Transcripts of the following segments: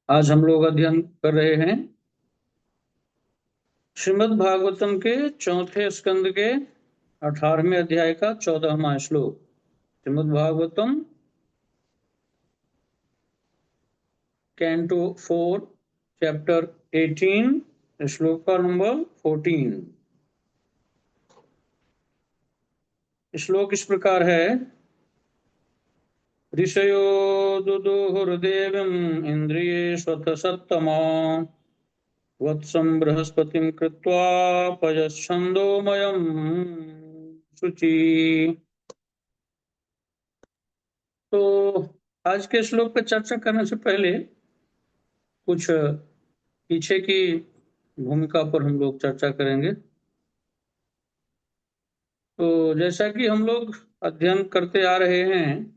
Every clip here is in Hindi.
आज हम लोग अध्ययन कर रहे हैं श्रीमद् भागवतम के चौथे स्कंद के 18वें अध्याय का 14वां श्लोक। श्रीमद् भागवतम कैंटो 4 चैप्टर 18 श्लोक का नंबर 14। श्लोक इस प्रकार है। ऋषयो दुदुहुर्देवीम् इंद्रियेष्वथ सत्तमा वत्सं बृहस्पतिं कृत्वा पयश्छन्दोमयं शुचि। तो आज के श्लोक पर चर्चा करने से पहले कुछ पीछे की भूमिका पर हम लोग चर्चा करेंगे। तो जैसा कि हम लोग अध्ययन करते आ रहे हैं,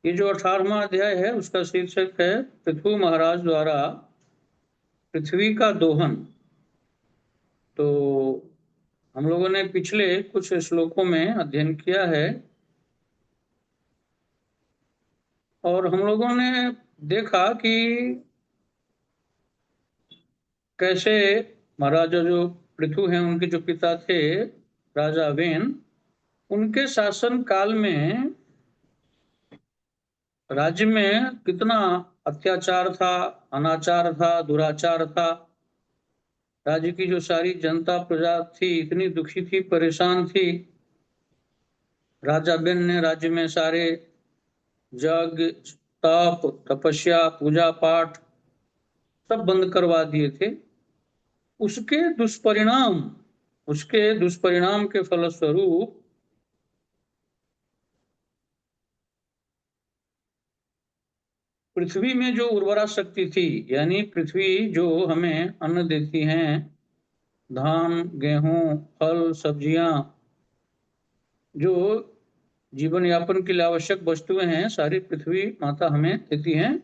ये जो 18वां अध्याय है उसका शीर्षक है पृथु महाराज द्वारा पृथ्वी का दोहन। तो हम लोगों ने पिछले कुछ श्लोकों में अध्ययन किया है और हम लोगों ने देखा कि कैसे महाराजा जो पृथु हैं उनके जो पिता थे राजा वेन, उनके शासन काल में राज्य में कितना अत्याचार था, अनाचार था, दुराचार था। राज्य की जो सारी जनता प्रजा थी इतनी दुखी थी, परेशान थी। राजा बेन ने राज्य में सारे यज्ञ, तप, तपस्या, पूजा पाठ सब बंद करवा दिए थे। उसके दुष्परिणाम के फलस्वरूप पृथ्वी में जो उर्वरा शक्ति थी, यानी पृथ्वी जो हमें अन्न देती हैं, धान, गेहूं, फल, सब्जियां, जो जीवन यापन के लिए आवश्यक वस्तुएं हैं, सारी पृथ्वी माता हमें देती हैं।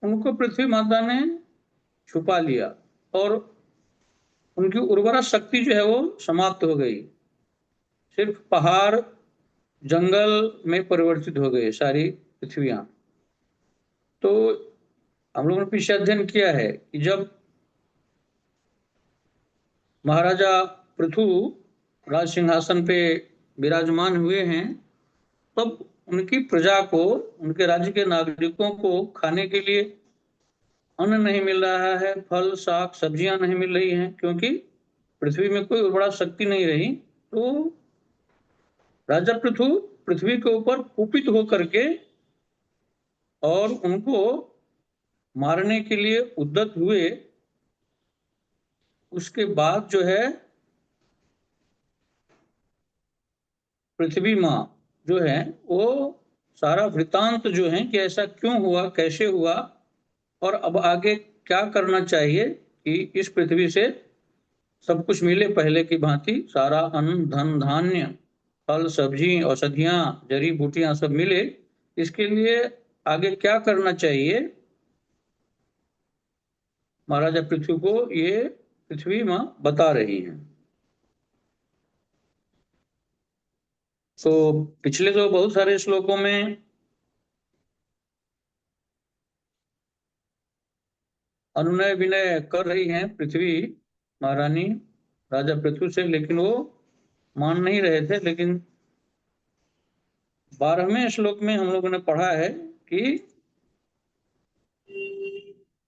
उनको पृथ्वी माता ने छुपा लिया और उनकी उर्वरा शक्ति जो है वो समाप्त हो गई। सिर्फ पहाड़, जंगल में परिवर्तित हो गए सारी पृथ्वियां। तो हम लोगों ने पीछे अध्ययन किया है कि जब महाराजा पृथु राज सिंहासन पे विराजमान हुए हैं, तब उनकी प्रजा को, उनके राज्य के नागरिकों को खाने के लिए अन्न नहीं मिल रहा है, फल, साग, सब्जियां नहीं मिल रही हैं, क्योंकि पृथ्वी में कोई उर्वरा शक्ति नहीं रही। तो राजा पृथु पृथ्वी के ऊपर कुपित होकर के और उनको मारने के लिए उद्यत हुए। उसके बाद जो है पृथ्वी माँ जो है वो सारा वृतांत जो है कि ऐसा क्यों हुआ, कैसे हुआ और अब आगे क्या करना चाहिए कि इस पृथ्वी से सब कुछ मिले पहले की भांति, सारा अन्न, धन, धान्य, फल, सब्जी, औषधियां, जड़ी बूटियां सब मिले। इसके लिए आगे क्या करना चाहिए, महाराजा पृथ्वी को ये पृथ्वी माँ बता रही है। तो पिछले तो बहुत सारे श्लोकों में अनुनय विनय कर रही हैं पृथ्वी महारानी राजा पृथु से, लेकिन वो मान नहीं रहे थे। लेकिन 12वें श्लोक में हम लोगों ने पढ़ा है कि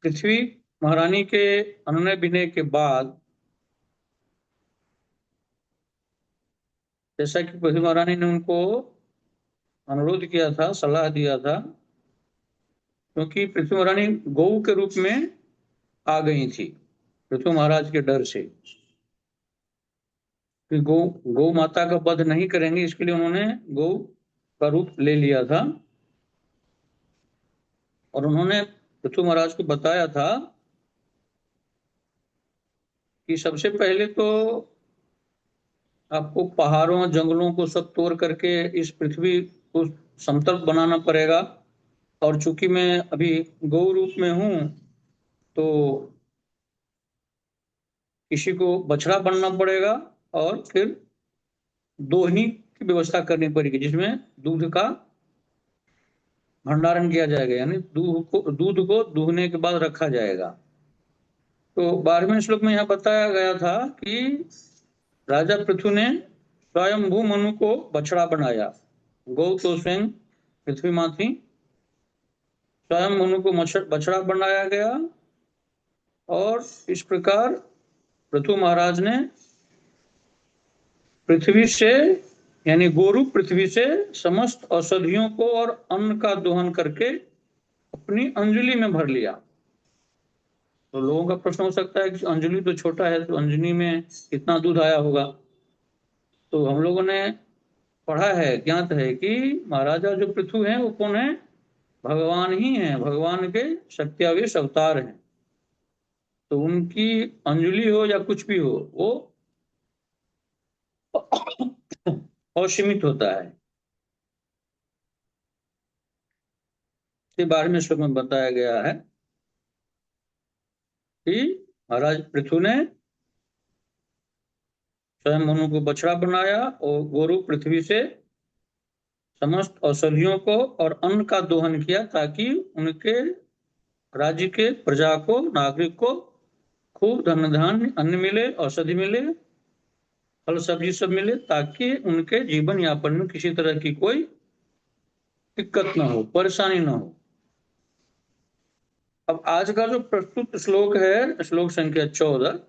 पृथ्वी महारानी के अनुनय विनय के बाद, जैसा कि पृथ्वी महारानी ने उनको अनुरोध किया था, सलाह दिया था, क्योंकि पृथ्वी महारानी गौ के रूप में आ गई थी पृथ्वी महाराज के डर से कि गौ माता का वध नहीं करेंगे, इसके लिए उन्होंने गौ का रूप ले लिया था। और उन्होंने पृथ्वी महाराज को बताया था कि सबसे पहले तो आपको पहाड़ों, जंगलों को सब तोड़ करके इस पृथ्वी को समतल बनाना पड़ेगा। और चूंकि मैं अभी गौ रूप में हूं, तो किसी को बछड़ा बनना पड़ेगा और फिर दोहनी की व्यवस्था करनी पड़ेगी, जिसमें दूध का भंडारण किया जाएगा, यानी दूध को दूहने के बाद रखा जाएगा। तो 12वें श्लोक में यह बताया गया था कि राजा पृथु ने स्वयंभू मनु को बछड़ा बनाया। गौ तो स्वयं पृथ्वी माँ थी, स्वयं मनु को बछड़ा बनाया गया। और इस प्रकार पृथु महाराज ने पृथ्वी से, यानी गोरु पृथ्वी से समस्त औषधियों को और अन्न का दोहन करके अपनी अंजलि में भर लिया। तो लोगों का प्रश्न हो सकता है कि अंजलि तो छोटा है, तो अंजलि में कितना दूध आया होगा। तो हम लोगों ने पढ़ा है, ज्ञात है कि महाराजा जो पृथु हैं वो कौन है? भगवान ही हैं, भगवान के शक्त्यावेश अवतार हैं। तो उनकी अंजलि हो या कुछ भी हो, वो असीमित होता है। 12वें श्लोक में बताया गया है कि महाराज पृथु ने स्वयं मनु को बछड़ा बनाया और गोरु पृथ्वी से समस्त औषधियों को और अन्न का दोहन किया, ताकि उनके राज्य के प्रजा को, नागरिक को खूब धन धान्य अन्न मिले, औषधि मिले, फल सब्जी सब मिले, ताकि उनके जीवन यापन में किसी तरह की कोई दिक्कत न हो, परेशानी न हो। अब आज का जो प्रस्तुत श्लोक है, श्लोक संख्या 14,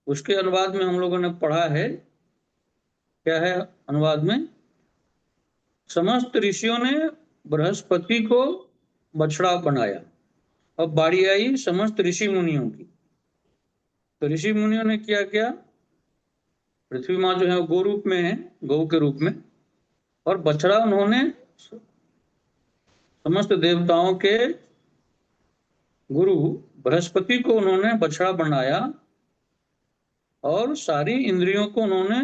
उसके अनुवाद में हम लोगों ने पढ़ा है। क्या है अनुवाद में? समस्त ऋषियों ने बृहस्पति को बछड़ा बनाया। अब बारी आई समस्त ऋषि मुनियों की। तो ऋषि मुनियों ने क्या किया? पृथ्वी माँ जो है गौ रूप में है, गौ के रूप में, और बछड़ा उन्होंने समस्त देवताओं के गुरु बृहस्पति को उन्होंने बछड़ा बनाया, और सारी इंद्रियों को उन्होंने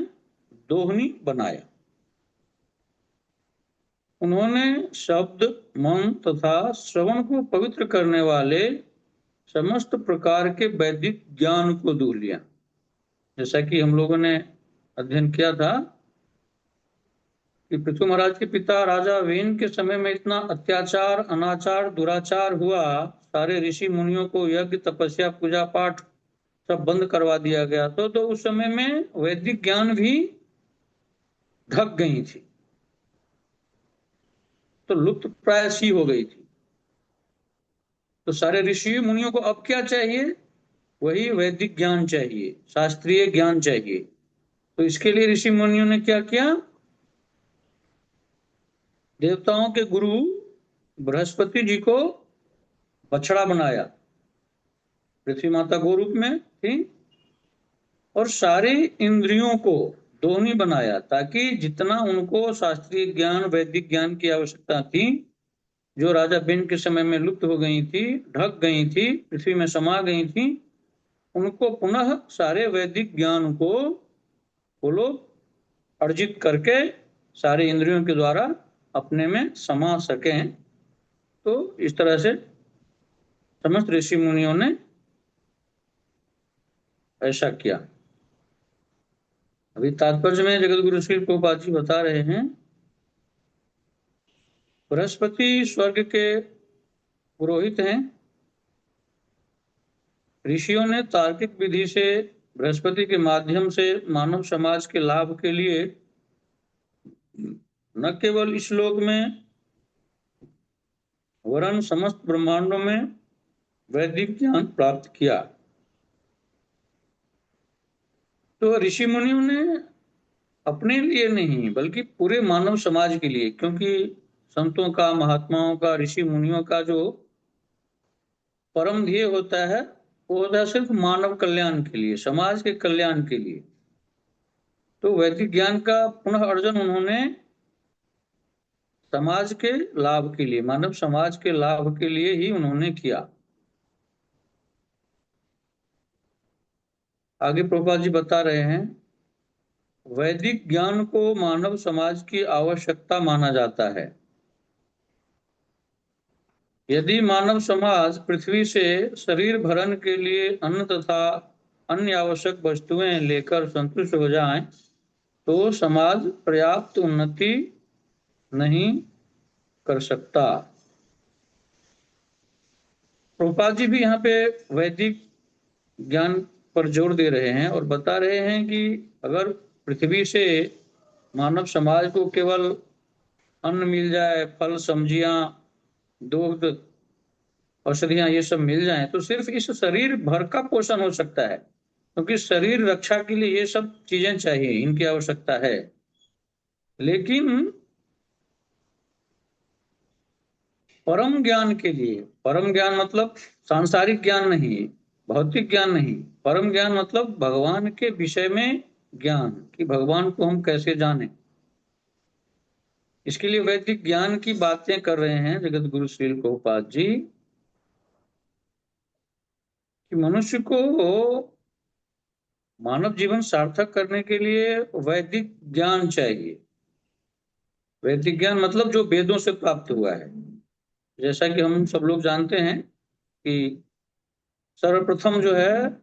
दोहनी बनाया। उन्होंने शब्द, मन तथा श्रवण को पवित्र करने वाले समस्त प्रकार के वैदिक ज्ञान को दूह लिया। जैसा कि हम लोगों ने अध्ययन किया था कि पृथु महाराज के पिता राजा वेन के समय में इतना अत्याचार, अनाचार, दुराचार हुआ, सारे ऋषि मुनियों को यज्ञ, तपस्या, पूजा पाठ सब बंद करवा दिया गया। तो उस समय में वैदिक ज्ञान भी ढक गई थी, तो लुप्त प्राय सी हो गई थी। तो सारे ऋषि मुनियों को अब क्या चाहिए? वही वैदिक ज्ञान चाहिए, शास्त्रीय ज्ञान चाहिए। तो इसके लिए ऋषि मुनियों ने क्या किया? देवताओं के गुरु बृहस्पति जी को बछड़ा बनाया, पृथ्वी माता गौ रूप में थी, और सारे इंद्रियों को दोहनी बनाया, ताकि जितना उनको शास्त्रीय ज्ञान, वैदिक ज्ञान की आवश्यकता थी, जो राजा बिन के समय में लुप्त हो गई थी, ढक गई थी, पृथ्वी में समा गई थी, उनको पुनः सारे वैदिक ज्ञान को वो लोग अर्जित करके सारे इंद्रियों के द्वारा अपने में समा सकें। तो इस तरह से समस्त ऋषि मुनियों ने ऐसा किया। अभी तात्पर्य में जगत गुरु श्री प्रभुपाद जी बता रहे हैं, बृहस्पति स्वर्ग के पुरोहित हैं। ऋषियों ने तार्किक विधि से बृहस्पति के माध्यम से मानव समाज के लाभ के लिए न केवल इस लोक में वरन समस्त ब्रह्मांडों में वैदिक ज्ञान प्राप्त किया। तो ऋषि मुनियों ने अपने लिए नहीं बल्कि पूरे मानव समाज के लिए, क्योंकि संतों का, महात्माओं का, ऋषि मुनियों का जो परम ध्येय होता है वो होता है सिर्फ मानव कल्याण के लिए, समाज के कल्याण के लिए। तो वैदिक ज्ञान का पुनः अर्जन उन्होंने समाज के लाभ के लिए, मानव समाज के लाभ के लिए ही उन्होंने किया। आगे प्रभुपाद जी बता रहे हैं, वैदिक ज्ञान को मानव समाज की आवश्यकता माना जाता है। यदि मानव समाज पृथ्वी से शरीर भरण के लिए अन्न तथा अन्य आवश्यक वस्तुएं लेकर संतुष्ट हो जाएं, तो समाज पर्याप्त उन्नति नहीं कर सकता। प्रभुपाद जी भी यहाँ पे वैदिक ज्ञान पर जोर दे रहे हैं और बता रहे हैं कि अगर पृथ्वी से मानव समाज को केवल अन्न मिल जाए, फल सब्जियां, दुग्ध, औषधियां ये सब मिल जाएं तो सिर्फ इस शरीर भर का पोषण हो सकता है, क्योंकि शरीर रक्षा के लिए ये सब चीजें चाहिए, इनकी आवश्यकता है। लेकिन परम ज्ञान के लिए, परम ज्ञान मतलब सांसारिक ज्ञान नहीं, भौतिक ज्ञान नहीं, परम ज्ञान मतलब भगवान के विषय में ज्ञान, कि भगवान को हम कैसे जाने, इसके लिए वैदिक ज्ञान की बातें कर रहे हैं जगत गुरु श्रील प्रभुपाद जी, कि मनुष्य को मानव जीवन सार्थक करने के लिए वैदिक ज्ञान चाहिए। वैदिक ज्ञान मतलब जो वेदों से प्राप्त हुआ है। जैसा कि हम सब लोग जानते हैं कि सर्वप्रथम जो है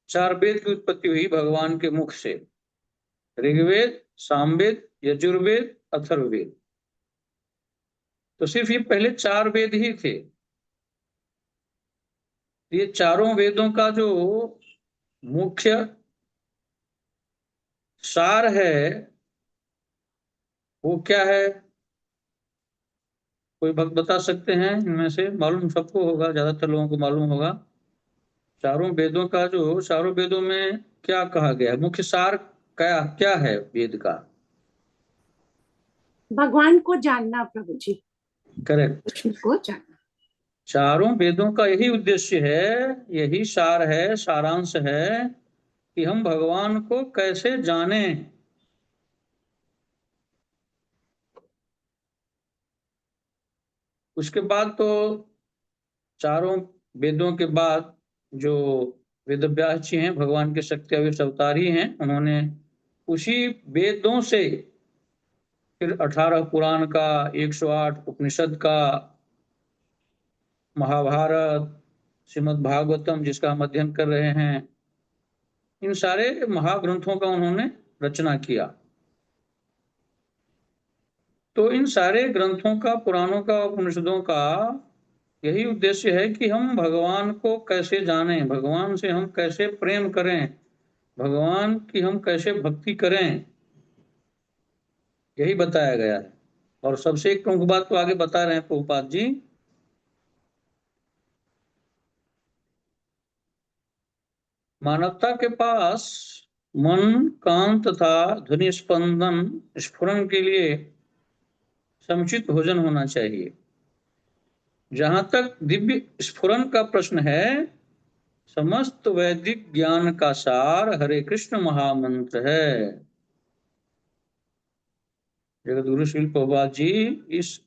4 वेद की उत्पत्ति हुई भगवान के मुख से, ऋग्वेद, सामवेद, यजुर्वेद, अथर्ववेद। तो सिर्फ ये पहले 4 वेद ही थे। ये चारों वेदों का जो मुख्य सार है वो क्या है? कोई भक्त बता सकते हैं इनमें से? मालूम सबको होगा, ज्यादातर लोगों को मालूम होगा। चारों वेदों का जो, चारों वेदों में क्या कहा गया है, मुख्य सार क्या क्या है वेद का? भगवान को जानना प्रभु जी, करेक्ट। कृष्ण को जानना। चारों वेदों का यही उद्देश्य है, यही सार है, सारांश है कि हम भगवान को कैसे जाने। उसके बाद तो चारों वेदों के बाद जो वेद व्यास जी हैं, भगवान के सत्यावीस अवतार ही हैं, उन्होंने उसी वेदों से फिर 18 पुराण का, 108 उपनिषद का, महाभारत, श्रीमद् भागवतम जिसका हम अध्ययन कर रहे हैं, इन सारे महाग्रंथों का उन्होंने रचना किया। तो इन सारे ग्रंथों का, पुराणों का, उपनिषदों का यही उद्देश्य है कि हम भगवान को कैसे जानें, भगवान से हम कैसे प्रेम करें, भगवान की हम कैसे भक्ति करें, यही बताया गया है। और सबसे एक प्रमुख बात तो आगे बता रहे हैं प्रभुपाद जी, मानवता के पास मन, कान तथा ध्वनि स्पंदन स्फुरन के लिए समुचित भोजन होना चाहिए। जहां तक दिव्य स्फुरन का प्रश्न है, समस्त वैदिक ज्ञान का सार हरे कृष्ण महामंत्र है। जगत गुरु श्रील प्रभुपाद जी इस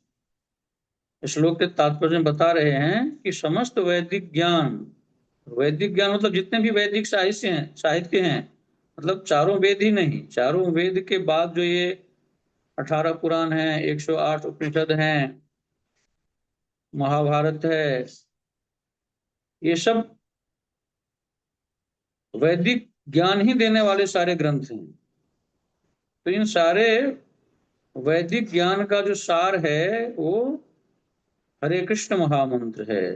श्लोक के तात्पर्य में बता रहे हैं कि समस्त वैदिक ज्ञान, वैदिक ज्ञान मतलब जितने भी वैदिक साहित्य हैं, मतलब चारों वेद ही नहीं, चारों वेद के बाद जो ये 18 पुराण है, 108 उपनिषद हैं, महाभारत है, ये सब वैदिक ज्ञान ही देने वाले सारे ग्रंथ हैं। तो इन सारे वैदिक ज्ञान का जो सार है वो हरे कृष्ण महामंत्र है।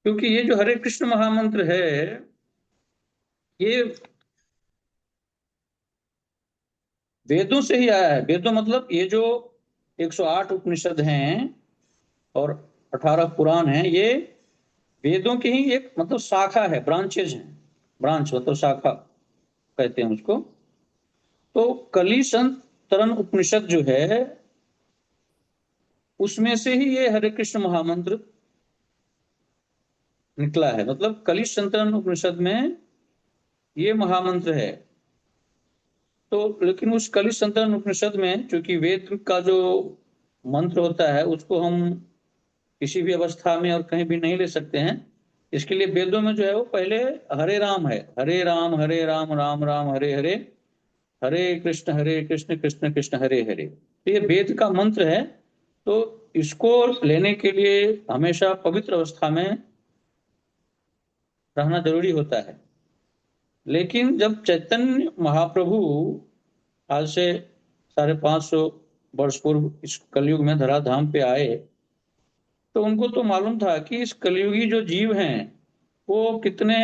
क्योंकि ये जो हरे कृष्ण महामंत्र है, ये वेदों से ही आया है। वेदों मतलब ये जो 108 उपनिषद हैं और 18 पुराण हैं, ये वेदों की ही एक मतलब शाखा है, ब्रांचेज हैं। ब्रांच मतलब शाखा कहते हैं उसको। तो कली संतरण उपनिषद जो है, उसमें से ही ये हरे कृष्ण महामंत्र निकला है। मतलब कली संतरण उपनिषद में ये महामंत्र है। तो लेकिन उस कली संतरण उपनिषद में चूंकि वेद का जो मंत्र होता है उसको हम किसी भी अवस्था में और कहीं भी नहीं ले सकते हैं, इसके लिए वेदों में जो है वो पहले हरे राम है, हरे राम राम राम हरे हरे, हरे कृष्ण कृष्ण कृष्ण हरे हरे। तो ये वेद का मंत्र है। तो इसको लेने के लिए हमेशा पवित्र अवस्था में रहना जरूरी होता है। लेकिन जब चैतन्य महाप्रभु आज से 550 वर्ष पूर्व इस कलयुग में धराधाम पे आए, तो उनको तो मालूम था कि इस कलयुगी जो जीव हैं वो कितने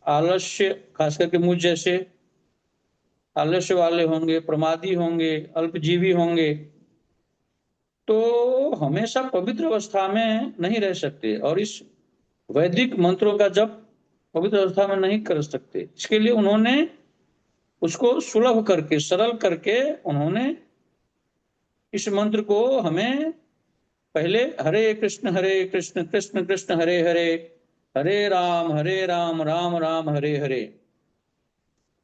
आलस्य, खास करके मुझ जैसे आलस्य वाले होंगे, प्रमादी होंगे, अल्पजीवी होंगे, तो हमेशा पवित्र अवस्था में नहीं रह सकते और इस वैदिक मंत्रों का जप पवित्र अवस्था में नहीं कर सकते। इसके लिए उन्होंने उसको सुलभ करके, सरल करके उन्होंने इस मंत्र को हमें पहले हरे कृष्ण कृष्ण कृष्ण हरे हरे, हरे राम राम राम हरे हरे,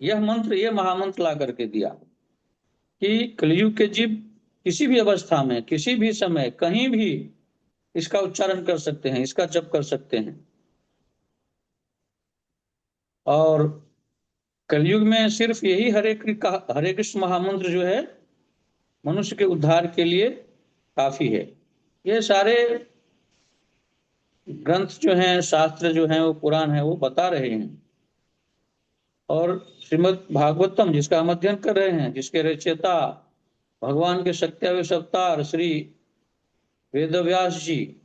यह मंत्र, यह महामंत्र ला करके दिया कि कलयुग के जीव किसी भी अवस्था में, किसी भी समय, कहीं भी इसका उच्चारण कर सकते हैं, इसका जप कर सकते हैं। और कलयुग में सिर्फ यही हरे कृष्ण महामंत्र जो है मनुष्य के उद्धार के लिए काफी है। ये सारे ग्रंथ जो हैं, शास्त्र जो हैं, वो पुराण है, वो बता रहे हैं। और श्रीमद् भागवतम जिसका हम अध्ययन कर रहे हैं, जिसके रचयिता भगवान के सत्यावेश अवतार श्री वेदव्यास जी,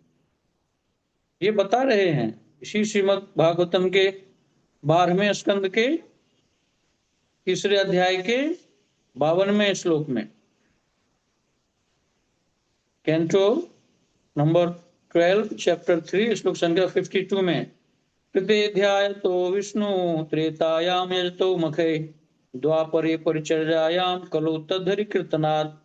ये बता रहे हैं इसी श्रीमद् भागवतम के 12वें स्कंद के 3 अध्याय के 52वें श्लोक में, कैंटो नंबर 12 चैप्टर 3 श्लोक संख्या 52 में, कृतेध्याय तो विष्णु त्रेतायाम यजतो मखे द्वापरे परिचर्यायाम कलो तद्धरि कीर्तनात्।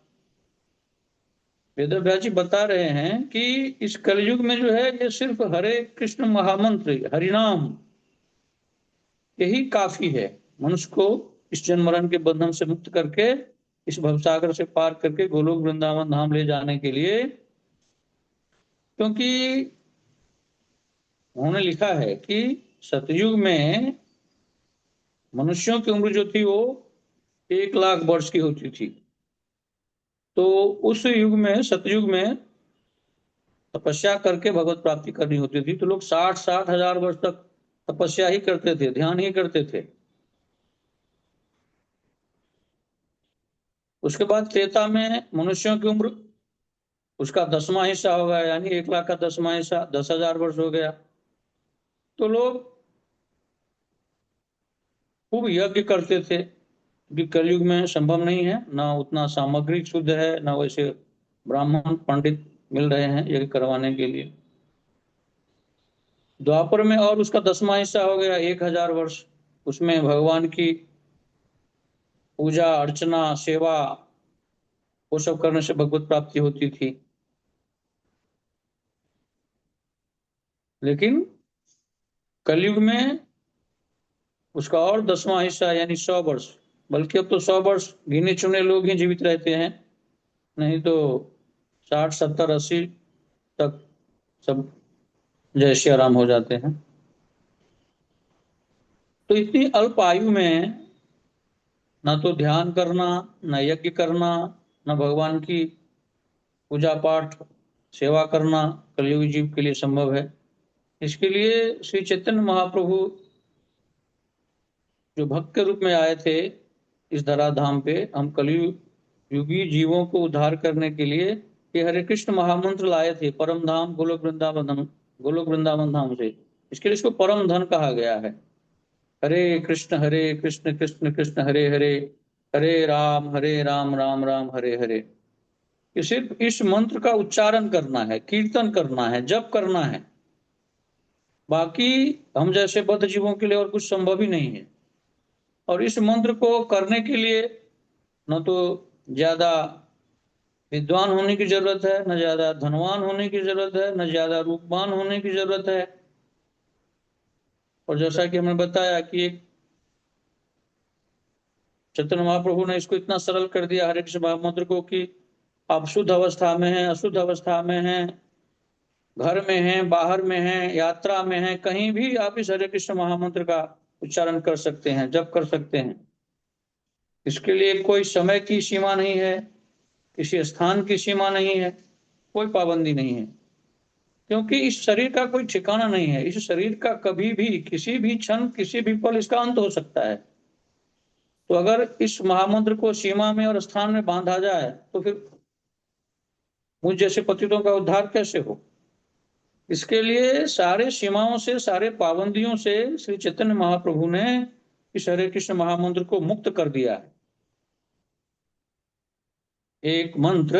वेदव्यास जी बता रहे हैं कि इस कलयुग में जो है ये सिर्फ हरे कृष्ण महामंत्र, हरिनाम, यही काफी है मनुष्य को इस जन्म मरण के बंधन से मुक्त करके, इस भवसागर से पार करके गोलोक वृंदावन धाम ले जाने के लिए। क्योंकि उन्होंने लिखा है कि सतयुग में मनुष्यों की उम्र जो थी वो 1 लाख वर्ष की होती थी। तो उस युग में, सतयुग में तपस्या करके भगवत प्राप्ति करनी होती थी, तो लोग 60-60 हजार वर्ष तक तपस्या ही करते थे, ध्यान ही करते थे। उसके बाद त्रेता में मनुष्यों की उम्र उसका 10वां हिस्सा हो गया, यानी 1 लाख का 10वां हिस्सा 10,000 वर्ष हो गया। तो लोग खूब यज्ञ करते थे, क्योंकि कलयुग में संभव नहीं है, ना उतना सामग्री शुद्ध है, ना वैसे ब्राह्मण पंडित मिल रहे हैं यज्ञ करवाने के लिए। द्वापर में और उसका 10वां हिस्सा हो गया 1,000 वर्ष, उसमें भगवान की पूजा अर्चना सेवा वो सब करने से भगवत प्राप्ति होती थी। लेकिन कलयुग में उसका और 10वां हिस्सा यानी 100 वर्ष, बल्कि अब तो 100 वर्ष गिने चुने लोग ही जीवित रहते हैं, नहीं तो 60, 70, 80 तक सब जय श्री राम हो जाते हैं। तो इतनी अल्प आयु में ना तो ध्यान करना, ना यज्ञ करना, ना भगवान की पूजा पाठ सेवा करना कलयुगी जीव के लिए संभव है। इसके लिए श्री चैतन्य महाप्रभु जो भक्त के रूप में आए थे इस धराधाम पे, हम कलयुगी जीवों को उद्धार करने के लिए ये हरे कृष्ण महामंत्र लाए थे परम धाम गोलोक वृंदावन धाम से। इसके लिए इसको परम धन कहा गया है। हरे कृष्ण कृष्ण कृष्ण हरे हरे, हरे राम राम राम हरे हरे। ये सिर्फ इस मंत्र का उच्चारण करना है, कीर्तन करना है, जप करना है। बाकी हम जैसे बद्ध जीवों के लिए और कुछ संभव ही नहीं है। और इस मंत्र को करने के लिए न तो ज्यादा विद्वान होने की जरूरत है, न ज्यादा धनवान होने की जरूरत है, न ज्यादा रूपवान होने की जरूरत है। और जैसा कि हमने बताया कि एक चैतन्य महाप्रभु ने इसको इतना सरल कर दिया हरे कृष्ण महामंत्र को कि आप शुद्ध अवस्था में हैं, अशुद्ध अवस्था में हैं, घर में हैं, बाहर में हैं, यात्रा में हैं, कहीं भी आप इस हरे कृष्ण महामंत्र का उच्चारण कर सकते हैं, जप कर सकते हैं। इसके लिए कोई समय की सीमा नहीं है, किसी स्थान की सीमा नहीं है, कोई पाबंदी नहीं है, क्योंकि इस शरीर का कोई ठिकाना नहीं है। इस शरीर का कभी भी किसी भी क्षण किसी भी पल इसका अंत हो सकता है। तो अगर इस महामंत्र को सीमा में और स्थान में बांधा जाए तो फिर मुझ जैसे पतितों का उद्धार कैसे हो? इसके लिए सारे सीमाओं से, सारे पाबंदियों से श्री चैतन्य महाप्रभु ने इस हरे कृष्ण महामंत्र को मुक्त कर दिया है। एक मंत्र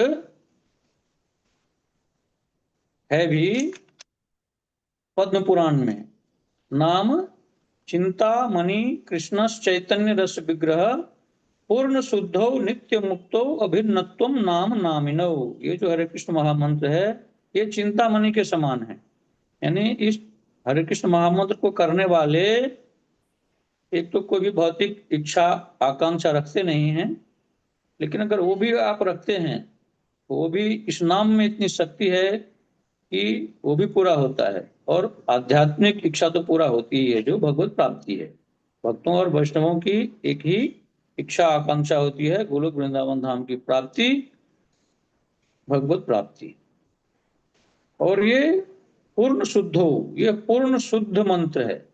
है भी पद्म पुराण में, नाम चिंतामणि कृष्ण चैतन्य रस विग्रह पूर्ण शुद्धो नित्य मुक्तो अभिन्नत्वम नाम नामिनो। ये जो हरे कृष्ण महामंत्र है ये चिंतामणि के समान है। यानी इस हरे कृष्ण महामंत्र को करने वाले एक तो कोई भी भौतिक इच्छा आकांक्षा रखते नहीं हैं, लेकिन अगर वो भी आप रखते हैं तो वो भी इस नाम में इतनी शक्ति है कि वो भी पूरा होता है। और आध्यात्मिक इच्छा तो पूरा होती ही है, जो भगवत प्राप्ति है। भक्तों और वैष्णवों की एक ही इच्छा आकांक्षा होती है, गोलोक वृंदावन धाम की प्राप्ति, भगवत प्राप्ति। और ये पूर्ण शुद्धो, ये पूर्ण शुद्ध मंत्र है।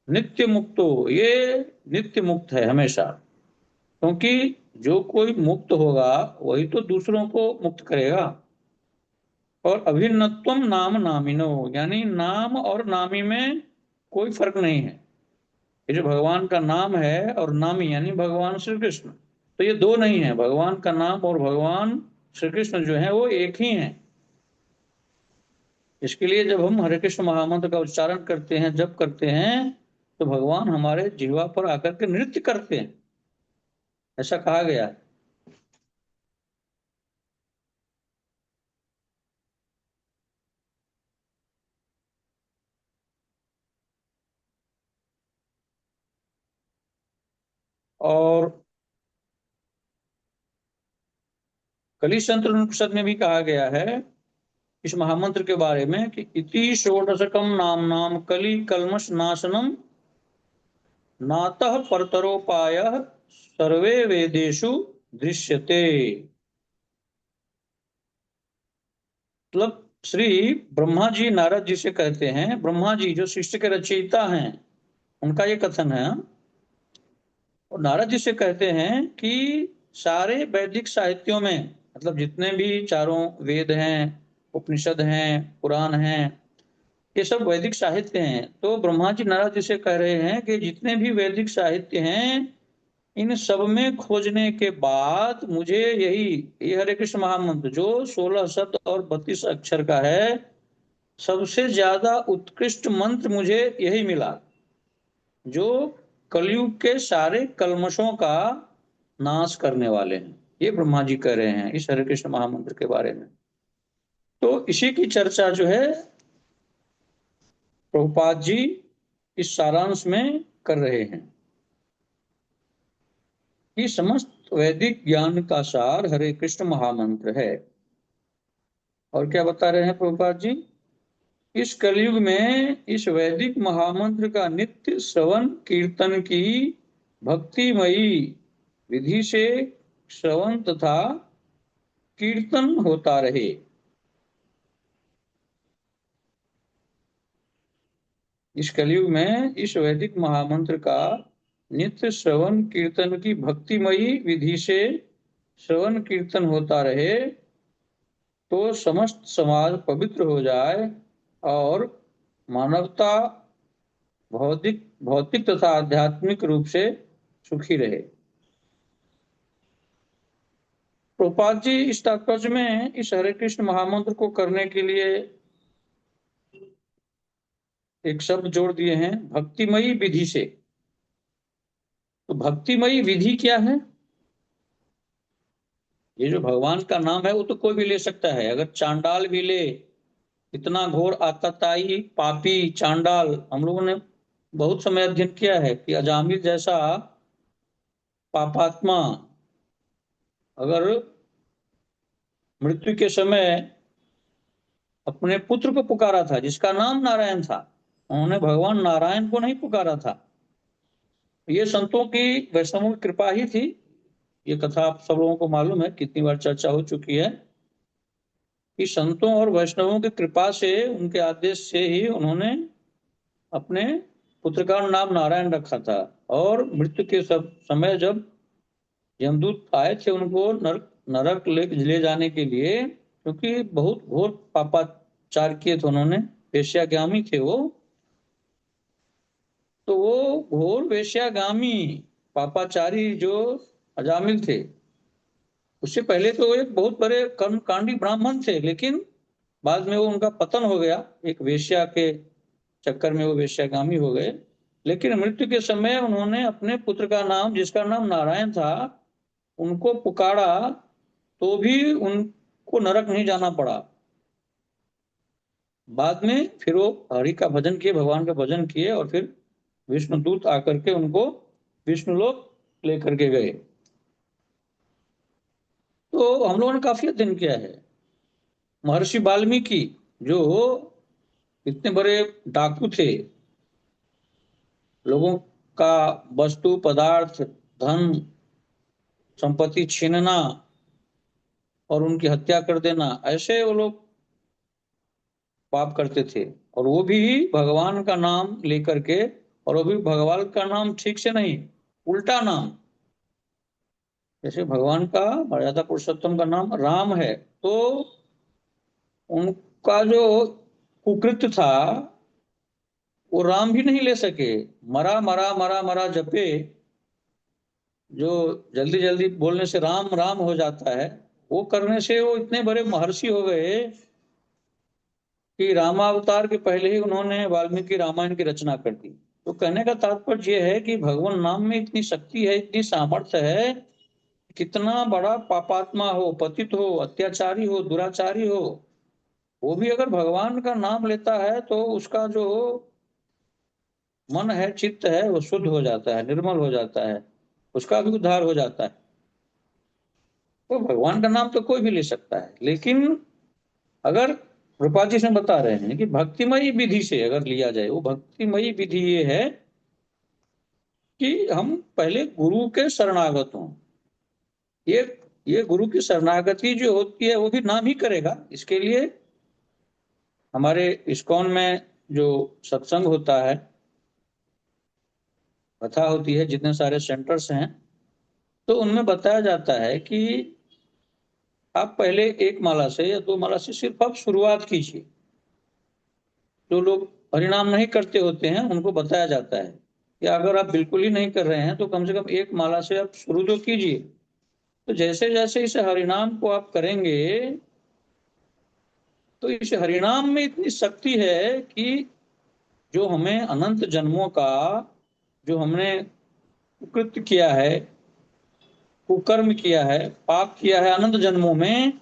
नित्य मुक्तो, ये नित्य मुक्त है हमेशा, क्योंकि जो कोई मुक्त होगा वही तो दूसरों को मुक्त करेगा। और अभिन्नत्वम नाम नामिनो, यानी नाम और नामी में कोई फर्क नहीं है। ये जो भगवान का नाम है और नामी यानी भगवान श्री कृष्ण, तो ये दो नहीं है। भगवान का नाम और भगवान श्री कृष्ण जो है वो एक ही है। इसके लिए जब हम हरे कृष्ण महामंत्र का उच्चारण करते हैं, जप करते हैं, तो भगवान हमारे जिह्वा पर आकर के नृत्य करते हैं, ऐसा कहा गया है। और कलिशंत्र उपनिषद में भी कहा गया है इस महामंत्र के बारे में कि इति षोडशकम नाम नाम कलि कल्मष नाशनम नातः परतरोपायः सर्वे वेदेषु दृश्यते। मतलब श्री ब्रह्मा जी नारद जी से कहते हैं, ब्रह्मा जी जो सृष्टि के रचयिता हैं उनका ये कथन है, और नारद जी से कहते हैं कि सारे वैदिक साहित्यों में, मतलब जितने भी चारों वेद हैं, उपनिषद हैं, पुराण हैं, ये सब वैदिक साहित्य हैं। तो ब्रह्मा जी नारद जी से कह रहे हैं कि जितने भी वैदिक साहित्य हैं इन सब में खोजने के बाद मुझे ये हरे कृष्ण महामंत्र जो 16 शब्द और 32 अक्षर का है, सबसे ज्यादा उत्कृष्ट मंत्र मुझे यही मिला, जो कलयुग के सारे कल्मशों का नाश करने वाले हैं। ये ब्रह्मा जी कह रहे हैं इस हरे कृष्ण महामंत्र के बारे में। तो इसी की चर्चा जो है प्रभुपाद जी इस सारांश में कर रहे हैं कि समस्त वैदिक ज्ञान का सार हरे कृष्ण महामंत्र है। और क्या बता रहे हैं प्रभुपाद जी? इस कलयुग में इस वैदिक महामंत्र का नित्य श्रवण कीर्तन की भक्तिमयी विधि से श्रवण तथा कीर्तन होता रहे। इस कलयुग में इस वैदिक महामंत्र का नित्य श्रवण कीर्तन की भक्तिमयी विधि से श्रवण कीर्तन होता रहे, तो समस्त समाज पवित्र हो जाए और मानवता भौतिक भौतिक तथा आध्यात्मिक रूप से सुखी रहे। प्रभुपाद जी इस तात्पर्य में इस हरे कृष्ण महामंत्र को करने के लिए एक शब्द जोड़ दिए हैं, भक्तिमयी विधि से। तो भक्तिमयी विधि क्या है? ये जो भगवान का नाम है वो तो कोई भी ले सकता है। अगर चांडाल भी ले, इतना घोर आतताई पापी चांडाल, हम लोगों ने बहुत समय अध्ययन किया है कि अजामिल जैसा पापात्मा अगर मृत्यु के समय अपने पुत्र को पुकारा था जिसका नाम नारायण था, उन्होंने भगवान नारायण को नहीं पुकारा था। ये संतों की, वैष्णवों की कृपा ही थी। ये कथा आप सब लोगों को मालूम है, कितनी बार चर्चा हो चुकी है कि संतों और वैष्णवों की कृपा से, उनके आदेश से ही उन्होंने अपने पुत्र का नाम नारायण रखा था। और मृत्यु के समय जब यमदूत आए थे उनको नरक ले जाने के लिए, क्योंकि बहुत घोर पापाचार किए थे उन्होंने, वेश्यागामी थे वो, तो वो घोर वेश्यागामी पापाचारी जो अजामिल थे, उससे पहले तो वो एक बहुत बड़े कर्मकांडी ब्राह्मण थे, लेकिन बाद में वो उनका पतन हो गया, एक वेश्या के चक्कर में वो वेश्यागामी हो गए। लेकिन मृत्यु के समय उन्होंने अपने पुत्र का नाम, जिसका नाम नारायण था, उनको पुकारा, तो भी उनको नरक नहीं जाना पड़ा। बाद में फिर वो हरि का भजन किए, भगवान का भजन किए, और फिर विष्णुदूत आकर के उनको विष्णुलोक लेकर के गए। तो हम लोगों ने काफी अध्ययन किया है। महर्षि वाल्मीकि जो इतने बड़े डाकू थे, लोगों का वस्तु पदार्थ धन संपत्ति छीनना और उनकी हत्या कर देना, ऐसे वो लोग पाप करते थे। और वो भी भगवान का नाम लेकर के, और वो भी भगवान का नाम ठीक से नहीं, उल्टा नाम। जैसे भगवान का मर्यादा पुरुषोत्तम का नाम राम है, तो उनका जो कुकृत्य था वो राम भी नहीं ले सके। मरा मरा मरा मरा जपे, जो जल्दी जल्दी बोलने से राम राम हो जाता है, वो करने से वो इतने बड़े महर्षि हो गए कि रामावतार के पहले ही उन्होंने वाल्मीकि रामायण की रचना कर दी। तो कहने का तात्पर्य यह है कि भगवान नाम में इतनी शक्ति है, इतनी सामर्थ्य है, कितना बड़ा पापात्मा हो, पतित हो, अत्याचारी हो, दुराचारी हो, वो भी अगर भगवान का नाम लेता है तो उसका जो मन है, चित्त है, वो शुद्ध हो जाता है, निर्मल हो जाता है, उसका भी उद्धार हो जाता है। तो भगवान का नाम तो कोई भी ले सकता है, लेकिन अगर रूपा जी से बता रहे हैं कि भक्तिमयी विधि से अगर लिया जाए, वो भक्तिमयी विधि ये है कि हम पहले गुरु के शरणागत हों। ये ये गुरु की शरणागति जो होती है वो भी नाम ही करेगा। इसके लिए हमारे इस्कॉन में जो सत्संग होता है, कथा होती है, जितने सारे सेंटर्स हैं, तो उनमें बताया जाता है कि आप पहले एक माला से या दो माला से सिर्फ आप शुरुआत कीजिए। जो लोग हरिनाम नहीं करते होते हैं उनको बताया जाता है कि अगर आप बिल्कुल ही नहीं कर रहे हैं तो कम से कम एक माला से आप शुरू तो कीजिए। तो जैसे जैसे इस हरिनाम को आप करेंगे, तो इस हरिनाम में इतनी शक्ति है कि जो हमें अनंत जन्मों का, जो हमने कुकृत्य किया है, कुकर्म किया है, पाप किया है अनंत जन्मों में,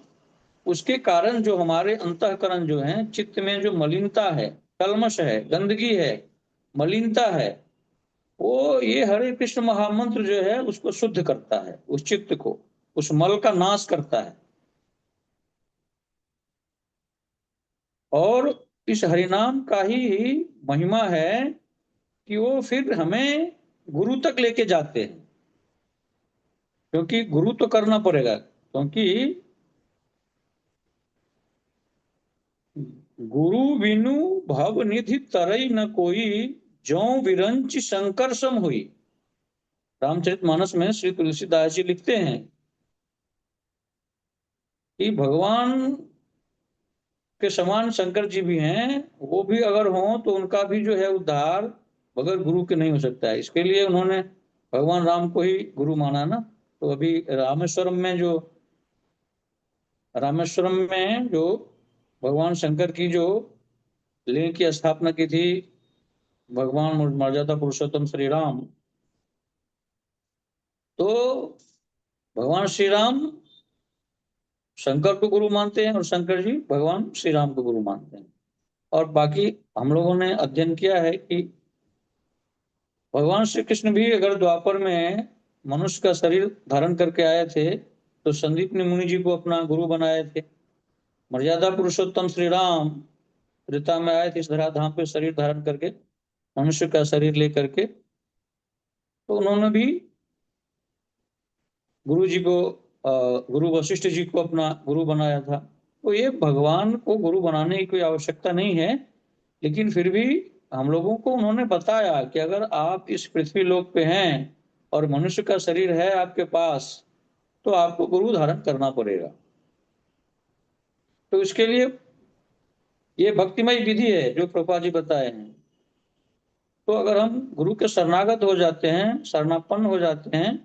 उसके कारण जो हमारे अंतःकरण जो है, चित्त में जो मलिनता है, कल्मश है, गंदगी है, मलिनता है, वो ये हरे कृष्ण महामंत्र जो है उसको शुद्ध करता है, उस चित्त को, उस मल का नाश करता है। और इस हरिनाम का ही महिमा है कि वो फिर हमें गुरु तक लेके जाते हैं, क्योंकि गुरु तो करना पड़ेगा, क्योंकि गुरु बिनु भव निधि तरई न कोई, जौ विरंच शंकर सम हुई। रामचरितमानस में श्री तुलसीदास जी लिखते हैं कि भगवान के समान शंकर जी भी हैं, वो भी अगर हो तो उनका भी जो है उद्धार बगैर गुरु के नहीं हो सकता है। इसके लिए उन्होंने भगवान राम को ही गुरु माना ना। तो अभी रामेश्वरम में जो भगवान शंकर की जो लिंग की स्थापना की थी भगवान मर्यादा पुरुषोत्तम श्री राम, तो भगवान श्री राम शंकर को गुरु मानते हैं और शंकर जी भगवान श्री राम को गुरु मानते हैं। और बाकी हम लोगों ने अध्ययन किया है कि भगवान श्री कृष्ण भी अगर द्वापर में मनुष्य का शरीर धारण करके आए थे तो संदीप ने मुनि जी को अपना गुरु बनाए थे। मर्यादा पुरुषोत्तम श्री राम त्रेता में आए थे इस धराधाम पे शरीर धारण करके, मनुष्य का शरीर लेकर के, तो उन्होंने भी गुरु जी को, गुरु वशिष्ठ जी को अपना गुरु बनाया था। तो ये भगवान को गुरु बनाने की कोई आवश्यकता नहीं है, लेकिन फिर भी हम लोगों को उन्होंने बताया कि अगर आप इस पृथ्वी लोक पे हैं और मनुष्य का शरीर है आपके पास, तो आपको गुरु धारण करना पड़ेगा। तो इसके लिए ये भक्तिमय विधि है जो प्रभुपाद जी बताए हैं। तो अगर हम गुरु के शरणागत हो जाते हैं, शरणापन्न हो जाते हैं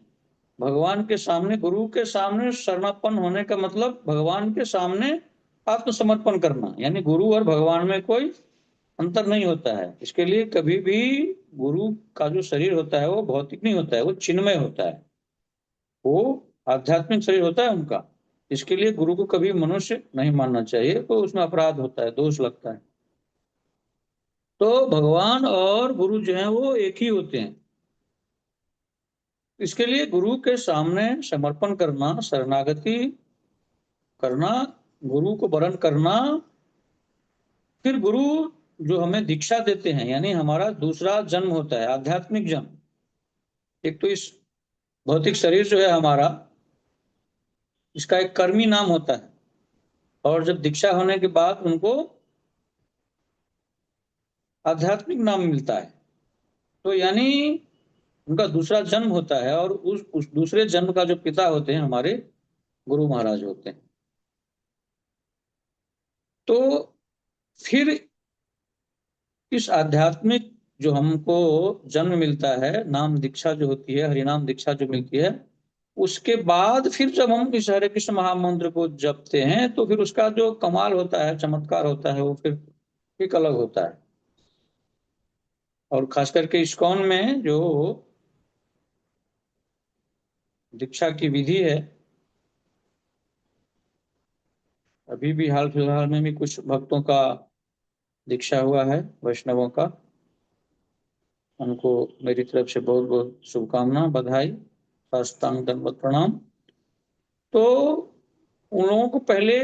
भगवान के सामने, गुरु के सामने शरणापन्न होने का मतलब भगवान के सामने आत्मसमर्पण करना, यानी गुरु और भगवान में कोई अंतर नहीं होता है। इसके लिए कभी भी गुरु का जो शरीर होता है वो भौतिक नहीं होता है, वो चिन्मय होता है, वो आध्यात्मिक शरीर होता है उनका। इसके लिए गुरु को कभी मनुष्य नहीं मानना चाहिए, तो उसमें अपराध होता है, दोष लगता है। तो भगवान और गुरु जो है वो एक ही होते हैं। इसके लिए गुरु के सामने समर्पण करना, शरणागति करना, गुरु को वरण करना, फिर गुरु जो हमें दीक्षा देते हैं, यानी हमारा दूसरा जन्म होता है, आध्यात्मिक जन्म। एक तो इस भौतिक शरीर जो है हमारा, इसका एक कर्मी नाम होता है, और जब दीक्षा होने के बाद उनको आध्यात्मिक नाम मिलता है। तो यानी उनका दूसरा जन्म होता है, और उस दूसरे जन्म का जो पिता होते हैं हमारे गुरु महाराज होते हैं। तो फिर इस आध्यात्मिक जो हमको जन्म मिलता है, नाम दीक्षा जो होती है, हरिनाम दीक्षा जो मिलती है, उसके बाद फिर जब हम इस हरे कृष्ण महामंत्र को जपते हैं, तो फिर उसका जो कमाल होता है, चमत्कार होता है, वो फिर एक अलग होता है। और खास करके इस्कॉन में जो दीक्षा की विधि है, अभी भी हाल फिलहाल में भी कुछ भक्तों का दीक्षा हुआ है, वैष्णवों का। उनको मेरी तरफ से बहुत बहुत शुभकामना, बधाई, साष्टांग दंडवत प्रणाम। तो उन लोगों को पहले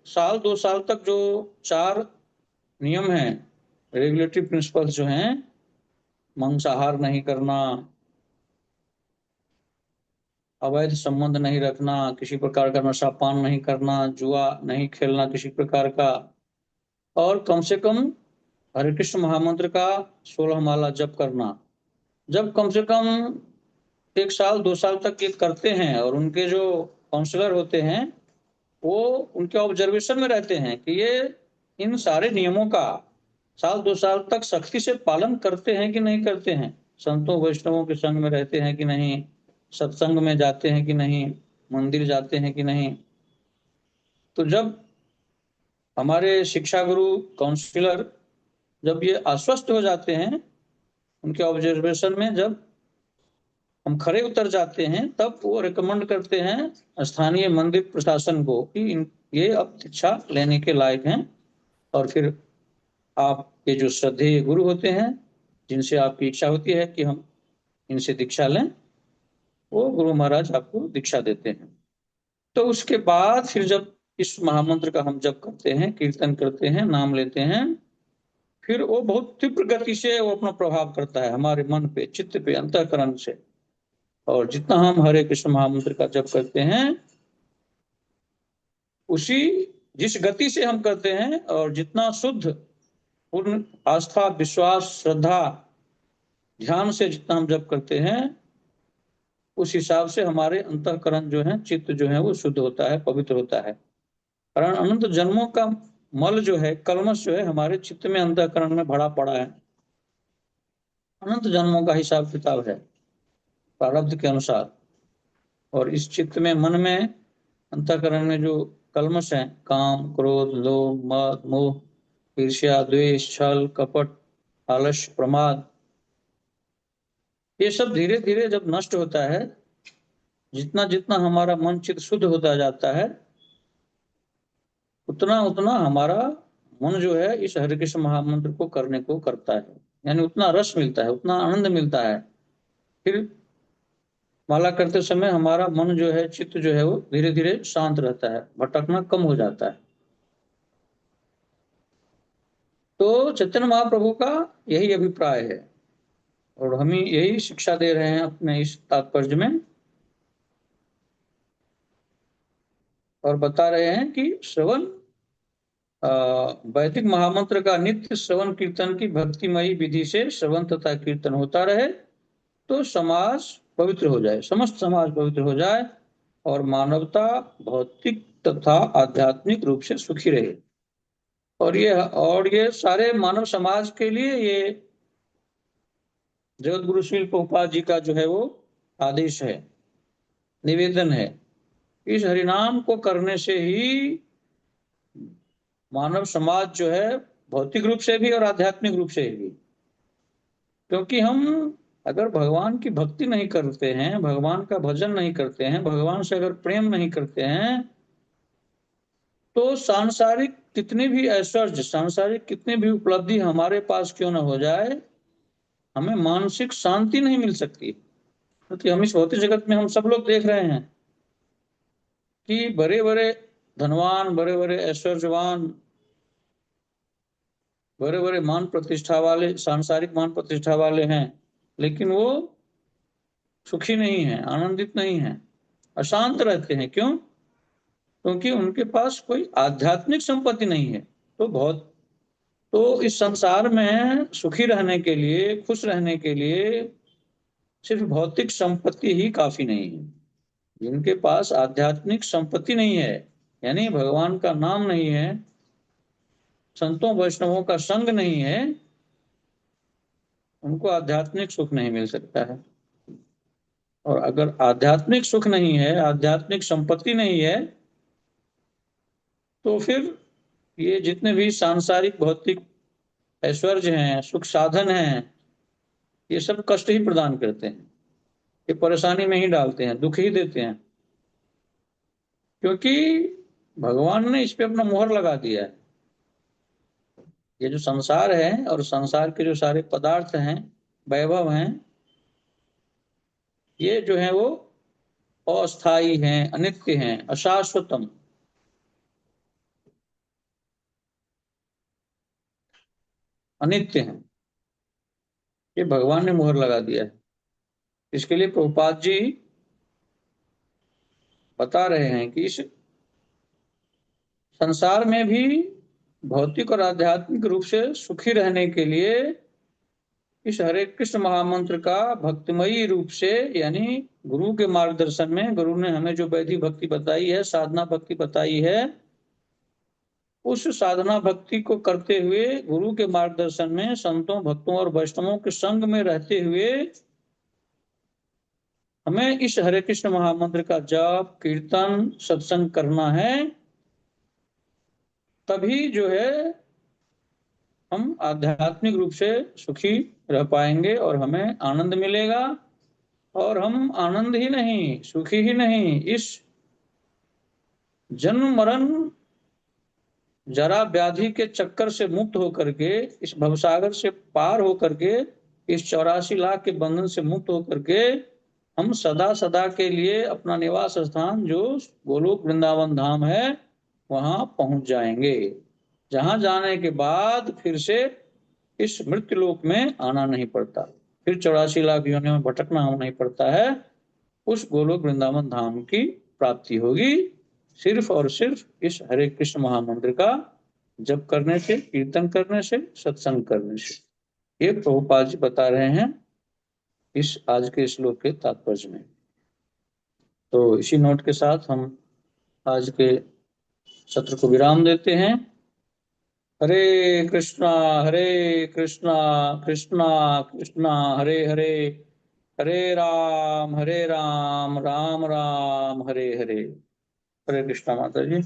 साल 2 साल तक जो 4 नियम हैं, रेगुलेटरी प्रिंसिपल्स जो हैं, मांसाहार नहीं करना, अवैध संबंध नहीं रखना, किसी प्रकार का नशा पान नहीं करना, जुआ नहीं खेलना किसी प्रकार का, और कम से कम हरे कृष्ण महामंत्र का 16 माला जप करना। जब कम से कम 1 साल 2 साल तक ये करते हैं, और उनके जो काउंसलर होते हैं वो उनके ऑब्जर्वेशन में रहते हैं कि ये इन सारे नियमों का साल 2 साल तक सख्ती से पालन करते हैं कि नहीं करते हैं, संतों वैष्णवों के संग में रहते हैं कि नहीं, सत्संग में जाते हैं कि नहीं, मंदिर जाते हैं कि नहीं। तो जब हमारे शिक्षा गुरु काउंसलर जब ये आश्वस्त हो जाते हैं, उनके ऑब्जर्वेशन में जब हम खरे उतर जाते हैं, तब वो रिकमेंड करते हैं स्थानीय मंदिर प्रशासन को कि ये अब दीक्षा लेने के लायक हैं। और फिर आपके जो श्रद्धेय गुरु होते हैं, जिनसे आपकी इच्छा होती है कि हम इनसे दीक्षा लें, वो गुरु महाराज आपको दीक्षा देते हैं। तो उसके बाद फिर जब इस महामंत्र का हम जप करते हैं, कीर्तन करते हैं, नाम लेते हैं, फिर वो बहुत तीव्र गति से वो अपना प्रभाव करता है हमारे मन पे, चित्त पे, अंतःकरण से। और जितना हम हरे कृष्ण महामंत्र का जप करते हैं, उसी जिस गति से हम करते हैं, और जितना शुद्ध पूर्ण आस्था, विश्वास, श्रद्धा, ध्यान से जितना हम जप करते हैं, उस हिसाब से हमारे अंतःकरण जो है, चित्त जो है, वो शुद्ध होता है, पवित्र होता है। कारण अनंत जन्मों का मल जो है, कल्मश जो है, हमारे चित्त में, अंतःकरण में भरा पड़ा है। अनंत जन्मों का हिसाब किताब है प्रारब्ध के अनुसार। और इस चित्त में, मन में, अंतःकरण में जो कल्मश है, काम, क्रोध, लोभ, मद, मोह, ईर्ष्या, द्वेष, छल, कपट, आलस्य, प्रमाद, ये सब धीरे धीरे जब नष्ट होता है, जितना जितना हमारा मन चित्त शुद्ध होता जाता है, उतना उतना हमारा मन जो है इस हरे कृष्ण महामंत्र को करने को करता है, यानी उतना रस मिलता है, उतना आनंद मिलता है। फिर माला करते समय हमारा मन जो है, चित्त जो है, वो धीरे धीरे शांत रहता है, भटकना कम हो जाता है। तो चैतन्य महाप्रभु का यही अभिप्राय है, और हम यही शिक्षा दे रहे हैं अपने इस तात्पर्य में, और बता रहे हैं कि श्रवण वैदिक महामंत्र का नित्य श्रवण कीर्तन की भक्तिमयी विधि से श्रवण तथा कीर्तन होता रहे तो समाज पवित्र हो जाए, समस्त समाज पवित्र हो जाए और मानवता भौतिक तथा आध्यात्मिक रूप से सुखी रहे। और ये सारे मानव समाज के लिए ये जगत गुरु श्रील प्रभुपाद जी का जो है वो आदेश है, निवेदन है। इस हरिनाम को करने से ही मानव समाज जो है भौतिक रूप से भी और आध्यात्मिक रूप से भी, क्योंकि हम अगर भगवान की भक्ति नहीं करते हैं, भगवान का भजन नहीं करते हैं, भगवान से अगर प्रेम नहीं करते हैं, तो सांसारिक कितनी भी ऐश्वर्य, सांसारिक कितनी भी उपलब्धि हमारे पास क्यों ना हो जाए, हमें मानसिक शांति नहीं मिल सकती। क्योंकि हम इस भौतिक जगत में हम सब लोग देख रहे हैं कि बड़े बड़े धनवान, बड़े बड़े ऐश्वर्यवान, बड़े बड़े मान प्रतिष्ठा वाले, सांसारिक मान प्रतिष्ठा वाले हैं, लेकिन वो सुखी नहीं है, आनंदित नहीं है, अशांत रहते हैं। क्यों? क्योंकि उनके पास कोई आध्यात्मिक संपत्ति नहीं है। तो इस संसार में सुखी रहने के लिए, खुश रहने के लिए सिर्फ भौतिक संपत्ति ही काफी नहीं है। जिनके पास आध्यात्मिक संपत्ति नहीं है, यानी भगवान का नाम नहीं है, संतों वैष्णवों का संग नहीं है, उनको आध्यात्मिक सुख नहीं मिल सकता है। और अगर आध्यात्मिक सुख नहीं है, आध्यात्मिक संपत्ति नहीं है, तो फिर ये जितने भी सांसारिक भौतिक ऐश्वर्य हैं, सुख साधन हैं, ये सब कष्ट ही प्रदान करते हैं, ये परेशानी में ही डालते हैं, दुख ही देते हैं। क्योंकि भगवान ने इस पे अपना मोहर लगा दिया है। ये जो संसार है और संसार के जो सारे पदार्थ हैं, वैभव हैं, ये जो है वो अस्थाई हैं, अनित्य हैं, अशाश्वतम, अनित्य हैं। ये भगवान ने मोहर लगा दिया है। इसके लिए प्रभुपाद जी बता रहे हैं कि इस संसार में भी भौतिक और आध्यात्मिक रूप से सुखी रहने के लिए इस हरे कृष्ण महामंत्र का भक्तिमयी रूप से, यानी गुरु के मार्गदर्शन में, गुरु ने हमें जो वैदिक भक्ति बताई है, साधना भक्ति बताई है, उस साधना भक्ति को करते हुए, गुरु के मार्गदर्शन में, संतों भक्तों और वैष्णवों के संग में रहते हुए हमें इस हरे कृष्ण महामंत्र का जाप, कीर्तन, सत्संग करना है। तभी जो है हम आध्यात्मिक रूप से सुखी रह पाएंगे और हमें आनंद मिलेगा। और हम आनंद ही नहीं, सुखी ही नहीं, इस जन्म मरण जरा व्याधि के चक्कर से मुक्त होकर के, इस भवसागर से पार होकर के, इस 84 लाख के बंधन से मुक्त होकर के हम सदा सदा के लिए अपना निवास स्थान जो गोलोक वृंदावन धाम है वहां पहुंच जाएंगे, जहां जाने के बाद फिर से इस मृत्यु लोक में आना नहीं पड़ता, फिर 84 लाख योनियों में भटकना नहीं पड़ता है। उस गोलोक वृंदावन धाम की प्राप्ति होगी सिर्फ और सिर्फ इस हरे कृष्ण महामंत्र का जप करने से, कीर्तन करने से, सत्संग करने से। ये प्रभुपाद जी बता रहे हैं इस आज के श्लोक के तात्पर्य में। तो इसी नोट के साथ हम आज के सत्र को विराम देते हैं। हरे कृष्णा, हरे कृष्णा, कृष्णा कृष्णा हरे हरे, हरे राम राम राम, हरे हरे। हरे कृष्णा माता जी।